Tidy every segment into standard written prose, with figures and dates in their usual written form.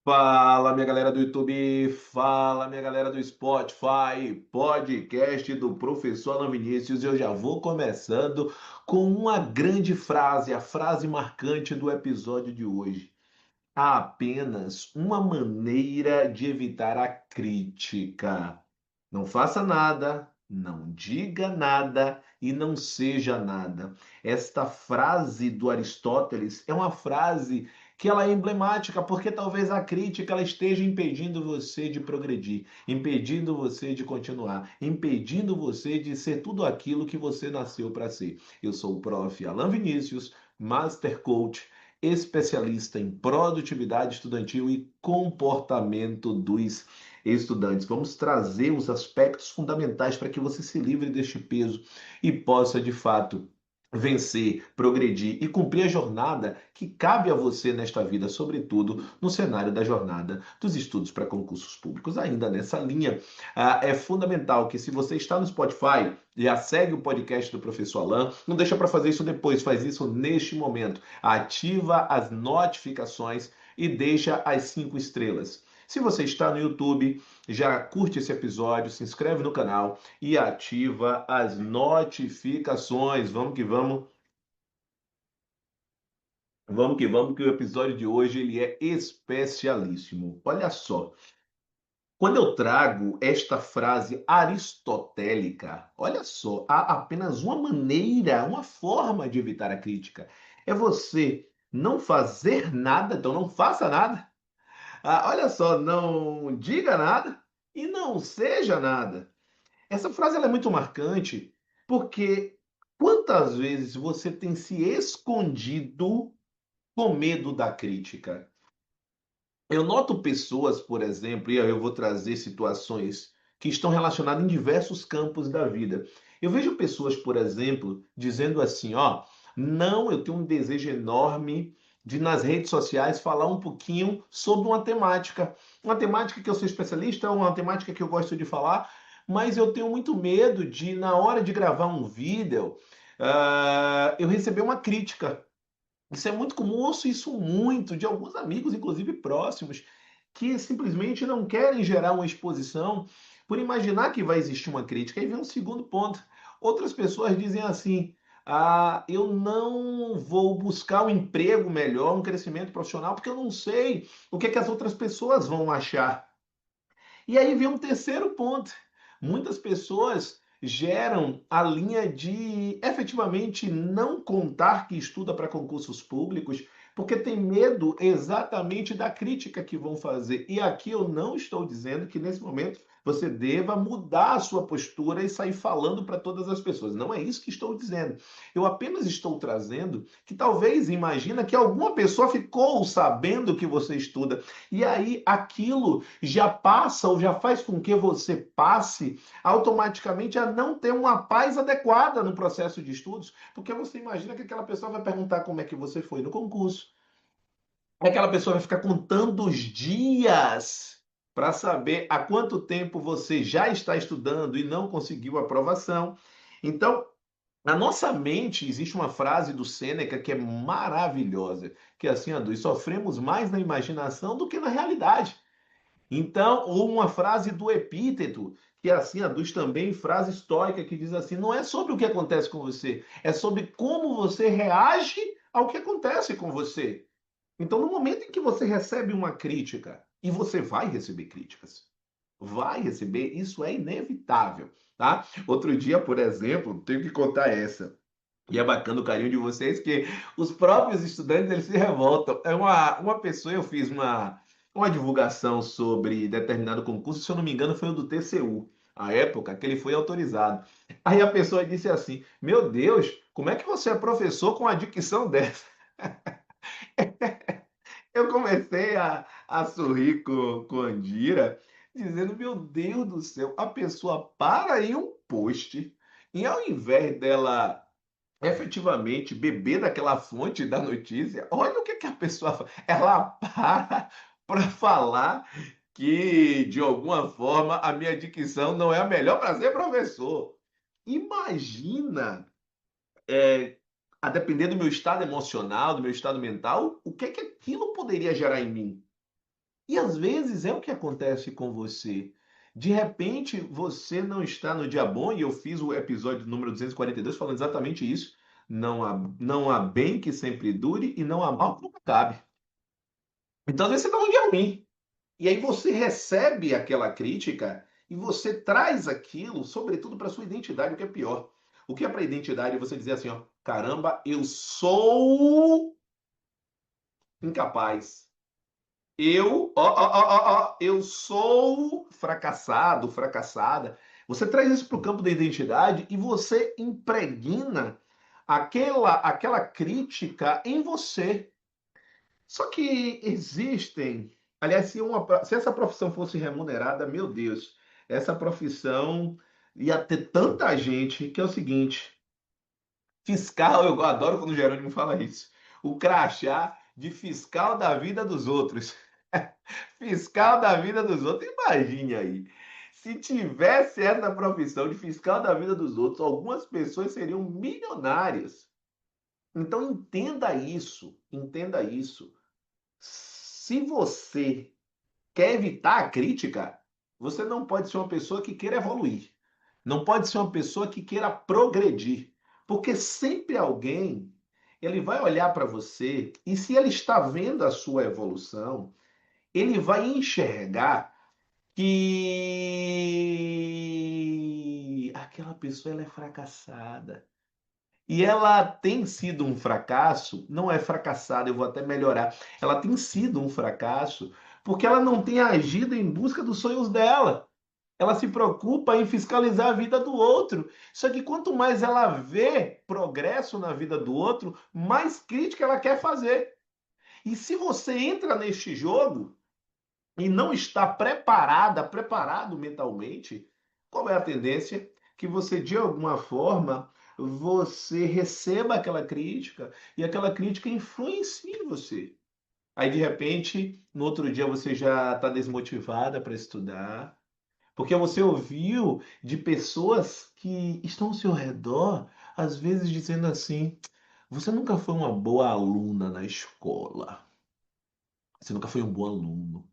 Fala, minha galera do YouTube, fala, minha galera do Spotify, podcast do professor Alan Vinícius. Eu já vou começando com uma grande frase, a frase marcante do episódio de hoje. Há apenas uma maneira de evitar a crítica. Não faça nada, não diga nada e não seja nada. Esta frase do Aristóteles é uma frase que ela é emblemática porque talvez a crítica ela esteja impedindo você de progredir, impedindo você de continuar, impedindo você de ser tudo aquilo que você nasceu para ser. Eu sou o prof. Alan Vinícius, Master Coach, especialista em produtividade estudantil e comportamento dos estudantes. Vamos trazer os aspectos fundamentais para que você se livre deste peso e possa, de fato, vencer, progredir e cumprir a jornada que cabe a você nesta vida, sobretudo no cenário da jornada dos estudos para concursos públicos. Ainda nessa linha, é fundamental que se você está no Spotify, já segue o podcast do professor Alan, não deixa para fazer isso depois, faz isso neste momento. Ativa as notificações e deixa as 5 estrelas. Se você está no YouTube, já curte esse episódio, se inscreve no canal e ativa as notificações. Vamos que vamos. Vamos que vamos, que o episódio de hoje ele é especialíssimo. Olha só, quando eu trago esta frase aristotélica, olha só, há apenas uma maneira, uma forma de evitar a crítica. É você não fazer nada, então não faça nada. Olha só, não diga nada e não seja nada. Essa frase ela é muito marcante porque quantas vezes você tem se escondido com medo da crítica? Eu noto pessoas, por exemplo, e aí eu vou trazer situações que estão relacionadas em diversos campos da vida. Eu vejo pessoas, por exemplo, dizendo assim, ó, não, eu tenho um desejo enorme de nas redes sociais falar um pouquinho sobre uma temática que eu sou especialista, uma temática que eu gosto de falar, mas eu tenho muito medo de, na hora de gravar um vídeo, eu receber uma crítica. Isso é muito comum, ouço isso muito de alguns amigos, inclusive próximos, que simplesmente não querem gerar uma exposição por imaginar que vai existir uma crítica. Aí vem um segundo ponto. Outras pessoas dizem assim: eu não vou buscar um emprego melhor, um crescimento profissional, porque eu não sei o que é que as outras pessoas vão achar. E aí vem um terceiro ponto. Muitas pessoas geram a linha de efetivamente não contar que estuda para concursos públicos, porque tem medo exatamente da crítica que vão fazer. E aqui eu não estou dizendo que nesse momento você deva mudar a sua postura e sair falando para todas as pessoas. Não é isso que estou dizendo. Eu apenas estou trazendo que talvez imagina que alguma pessoa ficou sabendo que você estuda e aí aquilo já passa ou já faz com que você passe automaticamente a não ter uma paz adequada no processo de estudos, porque você imagina que aquela pessoa vai perguntar como é que você foi no concurso, aquela pessoa vai ficar contando os dias para saber há quanto tempo você já está estudando e não conseguiu aprovação. Então, na nossa mente existe uma frase do Sêneca que é maravilhosa, que é assim, Adu, sofremos mais na imaginação do que na realidade. Então, ou uma frase do Epíteto, que é assim, aduz também frase estoica, que diz assim: não é sobre o que acontece com você, é sobre como você reage ao que acontece com você. Então, no momento em que você recebe uma crítica, e você vai receber críticas, vai receber, isso é inevitável, tá? Outro dia, por exemplo, tenho que contar essa. E é bacana o carinho de vocês, que os próprios estudantes eles se revoltam. É uma pessoa, eu fiz uma divulgação sobre determinado concurso, se eu não me engano, foi o do TCU, a época que ele foi autorizado. Aí a pessoa disse assim: Meu Deus, como é que você é professor com a dicção dessa? Eu comecei a sorrir com a Andira, dizendo: Meu Deus do céu, a pessoa para em um post, e ao invés dela efetivamente beber daquela fonte da notícia, olha o que a pessoa faz. Ela para falar que, de alguma forma, a minha dicção não é a melhor para ser professor. Imagina, a depender do meu estado emocional, do meu estado mental, o que aquilo poderia gerar em mim. E às vezes é o que acontece com você. De repente, você não está no dia bom, e eu fiz o episódio número 242 falando exatamente isso. Não há bem que sempre dure e não há mal que nunca acabe. Então, às vezes você está num dia ruim. E aí você recebe aquela crítica e você traz aquilo, sobretudo, para sua identidade, o que é pior. O que é para a identidade? Você dizer assim, ó, caramba, eu sou incapaz. Eu sou fracassado, fracassada. Você traz isso para o campo da identidade e você impregna aquela crítica em você. Só que existem, aliás, se essa profissão fosse remunerada, meu Deus, essa profissão ia ter tanta gente que é o seguinte: fiscal, eu adoro quando o Jerônimo fala isso. O crachá de fiscal da vida dos outros. Fiscal da vida dos outros, imagine aí. Se tivesse essa profissão de fiscal da vida dos outros, algumas pessoas seriam milionárias. Então entenda isso, entenda isso. Se você quer evitar a crítica, você não pode ser uma pessoa que queira evoluir. Não pode ser uma pessoa que queira progredir. Porque sempre alguém, ele vai olhar para você e se ele está vendo a sua evolução, ele vai enxergar que aquela pessoa ela é fracassada. E ela tem sido um fracasso, não é fracassada, eu vou até melhorar. Ela tem sido um fracasso porque ela não tem agido em busca dos sonhos dela. Ela se preocupa em fiscalizar a vida do outro. Só que quanto mais ela vê progresso na vida do outro, mais crítica ela quer fazer. E se você entra neste jogo e não está preparado mentalmente, qual é a tendência? Que você, de alguma forma, você receba aquela crítica e aquela crítica influencie você. Aí, de repente, no outro dia você já está desmotivada para estudar, porque você ouviu de pessoas que estão ao seu redor, às vezes dizendo assim: você nunca foi uma boa aluna na escola, você nunca foi um bom aluno.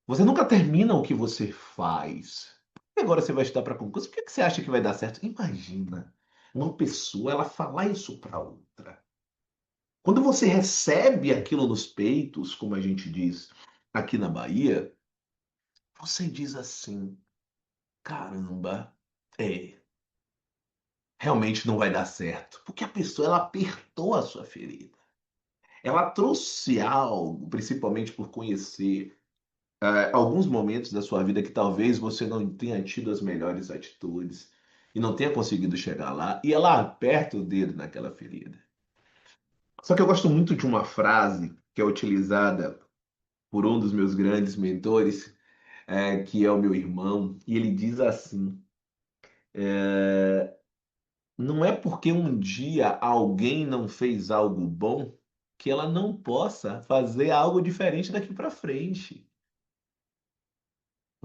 Você nunca termina o que você faz. E agora você vai estudar para concurso, por que você acha que vai dar certo? Imagina uma pessoa ela falar isso para outra. Quando você recebe aquilo nos peitos, como a gente diz aqui na Bahia, você diz assim: caramba, é, realmente não vai dar certo. Porque a pessoa ela apertou a sua ferida. Ela trouxe algo, principalmente por conhecer alguns momentos da sua vida que talvez você não tenha tido as melhores atitudes e não tenha conseguido chegar lá, e ela aperta o dedo naquela ferida. Só que eu gosto muito de uma frase que é utilizada por um dos meus grandes mentores, que é o meu irmão, e ele diz assim: não é porque um dia alguém não fez algo bom que ela não possa fazer algo diferente daqui para frente.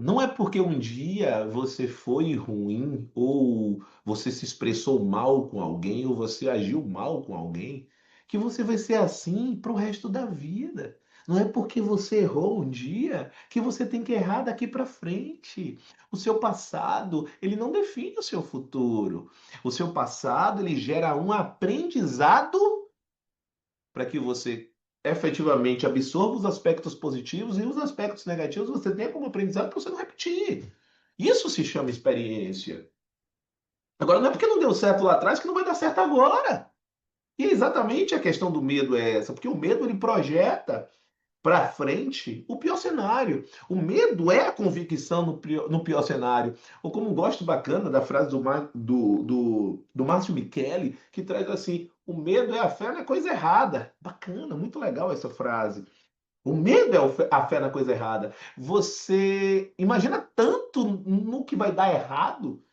Não é porque um dia você foi ruim, ou você se expressou mal com alguém, ou você agiu mal com alguém, que você vai ser assim para o resto da vida. Não é porque você errou um dia que você tem que errar daqui para frente. O seu passado, ele não define o seu futuro. O seu passado, ele gera um aprendizado para que você efetivamente absorva os aspectos positivos e os aspectos negativos você tenha como aprendizado para você não repetir. Isso se chama experiência. Agora, não é porque não deu certo lá atrás que não vai dar certo agora. E exatamente a questão do medo é essa, porque o medo ele projeta para frente o pior cenário. O medo é a convicção no pior cenário. Ou como gosto bacana da frase do Márcio Micheli, que traz assim: o medo é a fé na coisa errada. Bacana, muito legal essa frase. O medo é a fé na coisa errada. Você imagina tanto no que vai dar errado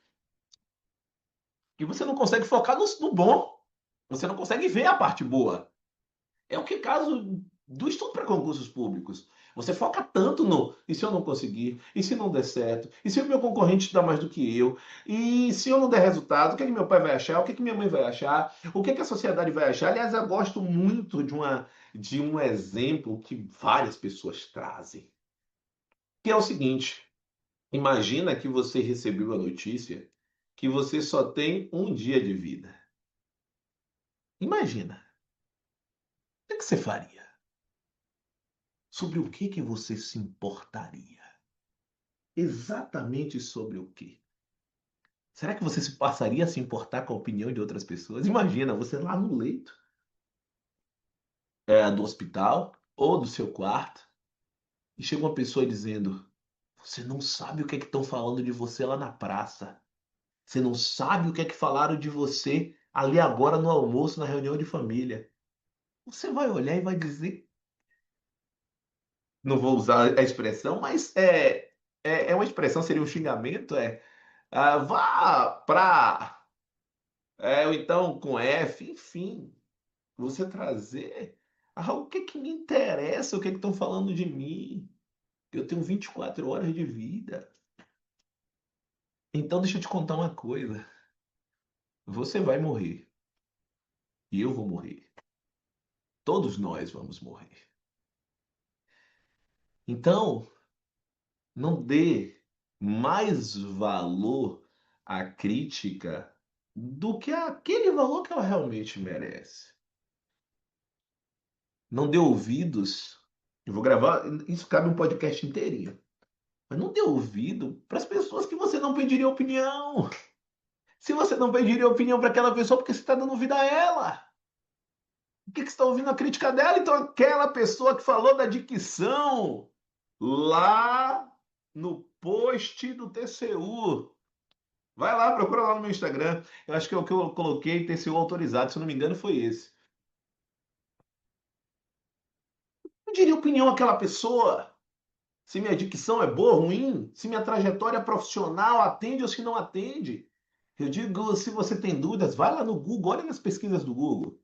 que você não consegue focar no bom. Você não consegue ver a parte boa. É o que é caso do estudo para concursos públicos. Você foca tanto no e se eu não conseguir, e se não der certo, e se o meu concorrente dá mais do que eu, e se eu não der resultado, o que, é que meu pai vai achar, o que, é que minha mãe vai achar, o que, é que a sociedade vai achar. Aliás, eu gosto muito de um exemplo que várias pessoas trazem, que é o seguinte: imagina que você recebeu a notícia que você só tem um dia de vida. Imagina, o que você faria? Sobre o que você se importaria? Exatamente sobre o quê? Será que você se passaria a se importar com a opinião de outras pessoas? Imagina, você lá no leito, do hospital ou do seu quarto, e chega uma pessoa dizendo: você não sabe o que é que estão falando de você lá na praça. Você não sabe o que é que falaram de você ali agora no almoço, na reunião de família. Você vai olhar e vai dizer, não vou usar a expressão, mas é uma expressão, seria um xingamento, vá pra, ou então com F, enfim, você trazer, o que é que me interessa, o que é que estão falando de mim? Eu tenho 24 horas de vida. Então deixa eu te contar uma coisa, você vai morrer, e eu vou morrer, todos nós vamos morrer. Então, não dê mais valor à crítica do que aquele valor que ela realmente merece. Não dê ouvidos. Eu vou gravar, isso cabe um podcast inteirinho. Mas não dê ouvido para as pessoas que você não pediria opinião. Se você não pediria opinião para aquela pessoa, porque você está dando vida a ela? Por que você está ouvindo a crítica dela? Então, aquela pessoa que falou da dicção lá no post do TCU. Vai lá, procura lá no meu Instagram. Eu acho que é o que eu coloquei TCU autorizado, se eu não me engano, foi esse. Eu diria opinião àquela pessoa. Se minha dicção é boa ou ruim, se minha trajetória profissional atende ou se não atende. Eu digo, se você tem dúvidas, vai lá no Google, olha nas pesquisas do Google.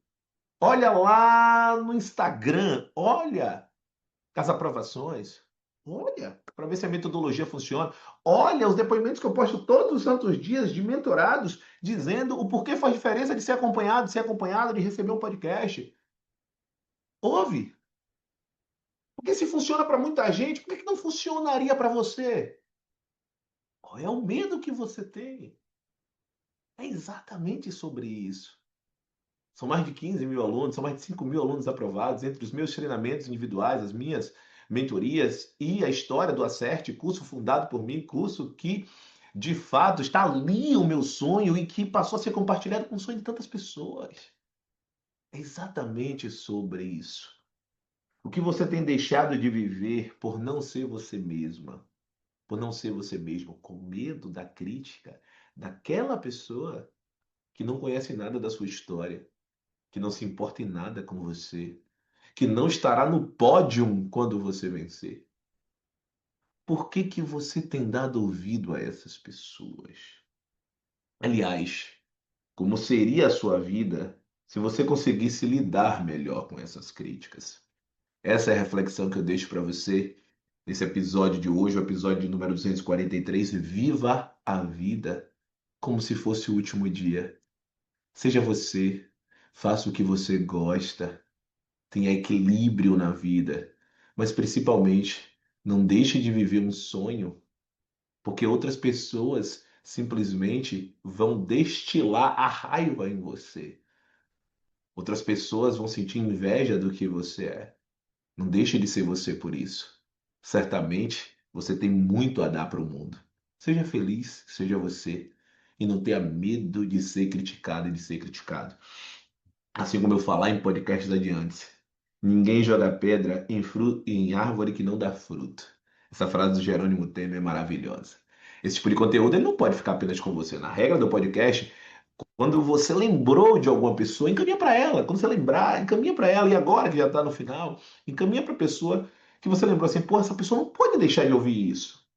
Olha lá no Instagram, olha as aprovações. Olha, para ver se a metodologia funciona. Olha os depoimentos que eu posto todos os santos dias de mentorados dizendo o porquê faz diferença de ser acompanhado, de ser acompanhada, de receber um podcast. Ouve. Porque se funciona para muita gente, por que não funcionaria para você? Qual é o medo que você tem? É exatamente sobre isso. São mais de 15 mil alunos, são mais de 5 mil alunos aprovados entre os meus treinamentos individuais, as minhas mentorias e a história do Acerte, curso fundado por mim, curso que de fato está ali o meu sonho e que passou a ser compartilhado com o sonho de tantas pessoas. É exatamente sobre isso. O que você tem deixado de viver por não ser você mesma, por não ser você mesmo, com medo da crítica daquela pessoa que não conhece nada da sua história, que não se importa em nada com você, que não estará no pódio quando você vencer. Por que que você tem dado ouvido a essas pessoas? Aliás, como seria a sua vida se você conseguisse lidar melhor com essas críticas? Essa é a reflexão que eu deixo para você nesse episódio de hoje, o episódio de número 243. Viva a vida como se fosse o último dia. Seja você, faça o que você gosta, tenha equilíbrio na vida, mas principalmente não deixe de viver um sonho, porque outras pessoas simplesmente vão destilar a raiva em você. Outras pessoas vão sentir inveja do que você é. Não deixe de ser você por isso. Certamente você tem muito a dar para o mundo. Seja feliz, seja você. E não tenha medo de ser criticado e de ser criticado. Assim como eu falar em podcasts adiante. Ninguém joga pedra em árvore que não dá fruto. Essa frase do Jerônimo Temer é maravilhosa. Esse tipo de conteúdo ele não pode ficar apenas com você. Na regra do podcast, quando você lembrou de alguma pessoa, encaminha para ela. Quando você lembrar, encaminha para ela. E agora que já está no final, encaminha para a pessoa que você lembrou assim: pô, essa pessoa não pode deixar de ouvir isso.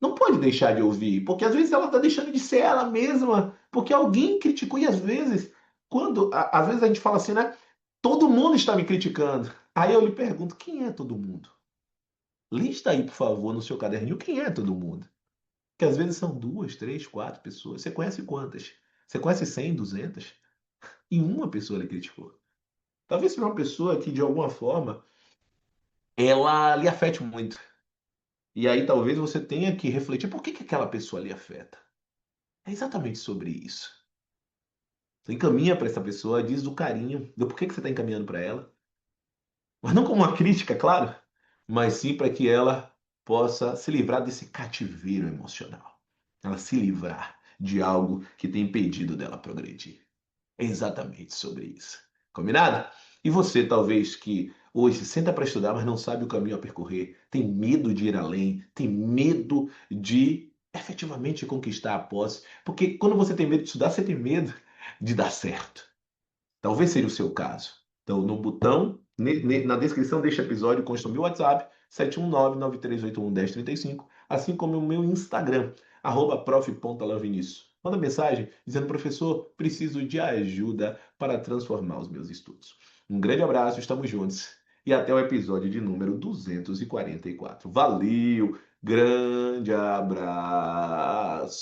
Não pode deixar de ouvir, porque às vezes ela está deixando de ser ela mesma, porque alguém criticou. E às vezes, às vezes a gente fala assim, né? Todo mundo está me criticando. Aí eu lhe pergunto: quem é todo mundo? Lista aí, por favor, no seu caderninho, quem é todo mundo? Que às vezes são duas, três, quatro pessoas. Você conhece quantas? Você conhece 100, 200? E uma pessoa lhe criticou. Talvez seja uma pessoa que, de alguma forma, ela lhe afete muito. E aí talvez você tenha que refletir por que que aquela pessoa lhe afeta. É exatamente sobre isso. Você encaminha para essa pessoa, diz do carinho, do porquê que você está encaminhando para ela. Mas não como uma crítica, claro, mas sim para que ela possa se livrar desse cativeiro emocional. Ela se livrar de algo que tem impedido dela progredir. É exatamente sobre isso. Combinado? E você, talvez, que hoje se senta para estudar, mas não sabe o caminho a percorrer, tem medo de ir além, tem medo de efetivamente conquistar a posse. Porque quando você tem medo de estudar, você tem medo de dar certo. Talvez seja o seu caso. Então, no botão, na descrição deste episódio, consta o meu WhatsApp, 71993811035, assim como o meu Instagram, @prof.alanvinícius. Manda mensagem dizendo, professor, preciso de ajuda para transformar os meus estudos. Um grande abraço, estamos juntos. E até o episódio de número 244. Valeu, grande abraço!